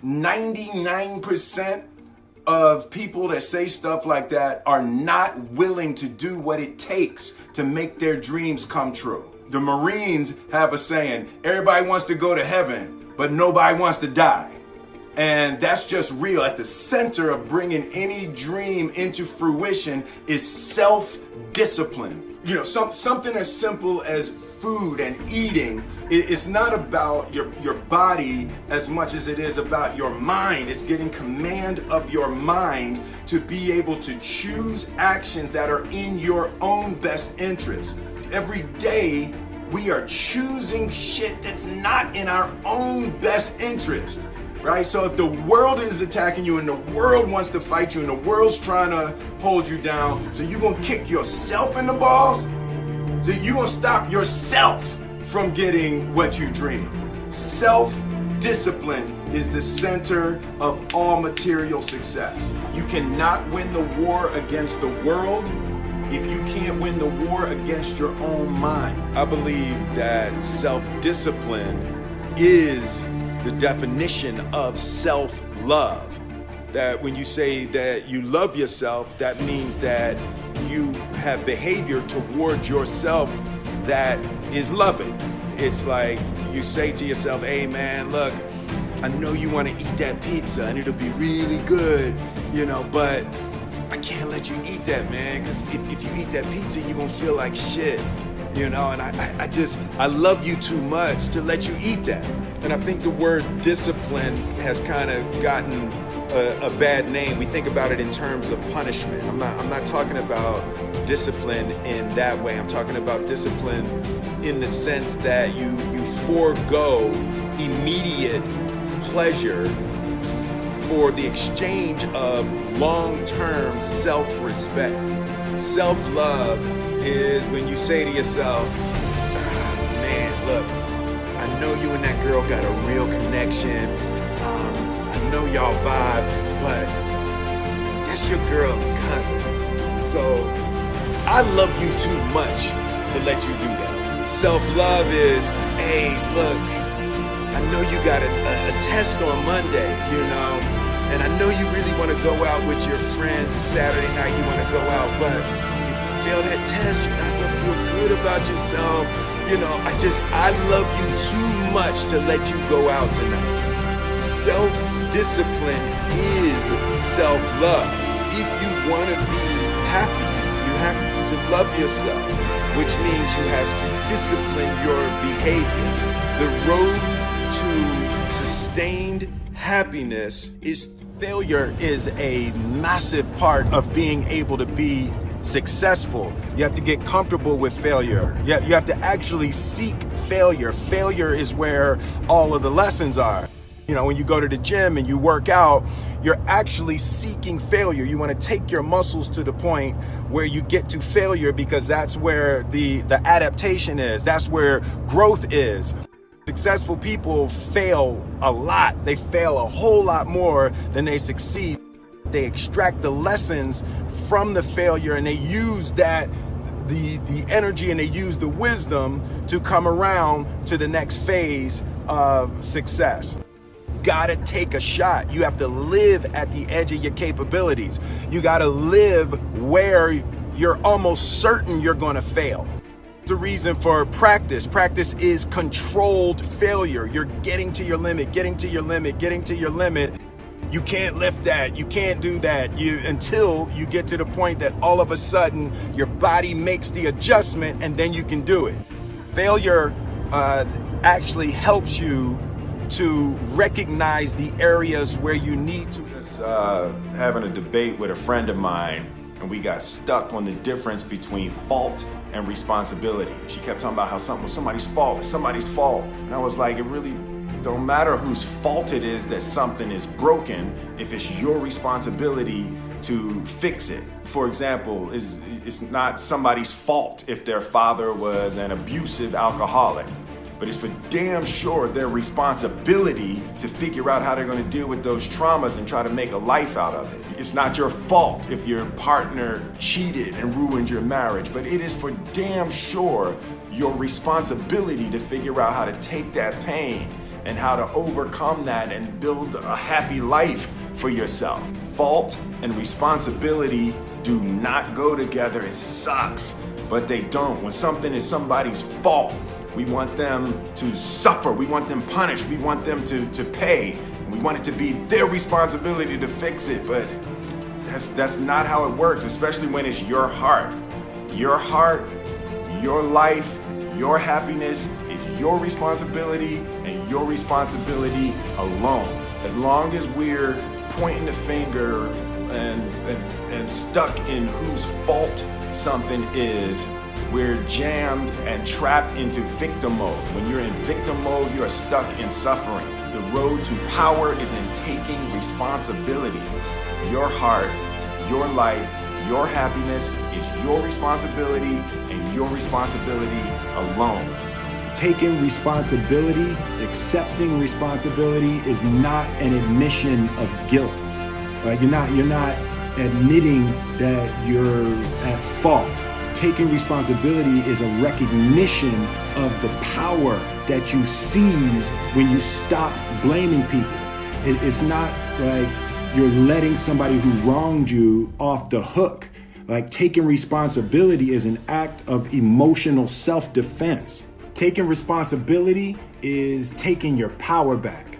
99% of people that say stuff like that are not willing to do what it takes to make their dreams come true. The Marines have a saying, everybody wants to go to heaven, but nobody wants to die. And that's just real. At the center of bringing any dream into fruition is self-discipline. You know, something as simple as food and eating. It's not about your body as much as it is about your mind. It's getting command of your mind to be able to choose actions that are in your own best interest. Every day, we are choosing shit that's not in our own best interest. Right? So if the world is attacking you and the world wants to fight you and the world's trying to hold you down, so you're gonna kick yourself in the balls? So you're gonna stop yourself from getting what you dream. Self-discipline is the center of all material success. You cannot win the war against the world if you can't win the war against your own mind. I believe that self-discipline is the definition of self-love. That when you say that you love yourself, that means that you have behavior towards yourself that is loving. It's like you say to yourself, hey man, look, I know you want to eat that pizza and it'll be really good, you know, but I can't let you eat that, man, because if you eat that pizza, you're gonna feel like shit. You know, and I love you too much to let you eat that. And I think the word discipline has kind of gotten a bad name. We think about it in terms of punishment. I'm not talking about discipline in that way. I'm talking about discipline in the sense that you forego immediate pleasure for the exchange of long-term self-respect. Self-love is when you say to yourself, man, look, I know you and that girl got a real connection. I know y'all vibe, but that's your girl's cousin. So I love you too much to let you do that. Self-love is, hey, look, I know you got a test on Monday, you know, and I know you really want to go out with your friends. It's Saturday night, you want to go out, but fail that test, you're not gonna feel good about yourself. You know, I love you too much to let you go out tonight. Self-discipline is self-love. If you want to be happy, you have to love yourself, which means you have to discipline your behavior. The road to sustained happiness is failure is a massive part of being able to be successful. You have to get comfortable with failure. You have to actually seek failure. Failure is where all of the lessons are. You know, when you go to the gym and you work out, you're actually seeking failure. You want to take your muscles to the point where you get to failure because that's where the adaptation is. That's where growth is. Successful people fail a lot. They fail a whole lot more than they succeed. They extract the lessons from the failure and they use that, the energy, and they use the wisdom to come around to the next phase of success. Gotta take a shot. You have to live at the edge of your capabilities. You gotta live where you're almost certain you're gonna fail. The reason for practice. Practice is controlled failure. You're getting to your limit, getting to your limit, getting to your limit. You can't lift that, you can't do that, until you get to the point that all of a sudden your body makes the adjustment and then you can do it. Failure actually helps you to recognize the areas where you need to. Just having a debate with a friend of mine, and we got stuck on the difference between fault and responsibility. She kept talking about how something was somebody's fault, it's somebody's fault. And I was like, it really don't matter whose fault it is that something is broken if it's your responsibility to fix it. For example, it's not somebody's fault if their father was an abusive alcoholic, but it's for damn sure their responsibility to figure out how they're going to deal with those traumas and try to make a life out of it. It's not your fault if your partner cheated and ruined your marriage, but it is for damn sure your responsibility to figure out how to take that pain and how to overcome that and build a happy life for yourself. Fault and responsibility do not go together. It sucks, but they don't. When something is somebody's fault, we want them to suffer. We want them punished. We want them to pay. We want it to be their responsibility to fix it, but that's not how it works, especially when it's your heart. Your heart, your life, your happiness is your responsibility and your responsibility alone. As long as we're pointing the finger and stuck in whose fault something is, we're jammed and trapped into victim mode. When you're in victim mode, you are stuck in suffering. The road to power is in taking responsibility. Your heart, your life, your happiness is your responsibility and your responsibility alone. Taking responsibility, accepting responsibility is not an admission of guilt. Right? You're not admitting that you're at fault. Taking responsibility is a recognition of the power that you seize when you stop blaming people. It's not like you're letting somebody who wronged you off the hook. Like, taking responsibility is an act of emotional self-defense. Taking responsibility is taking your power back.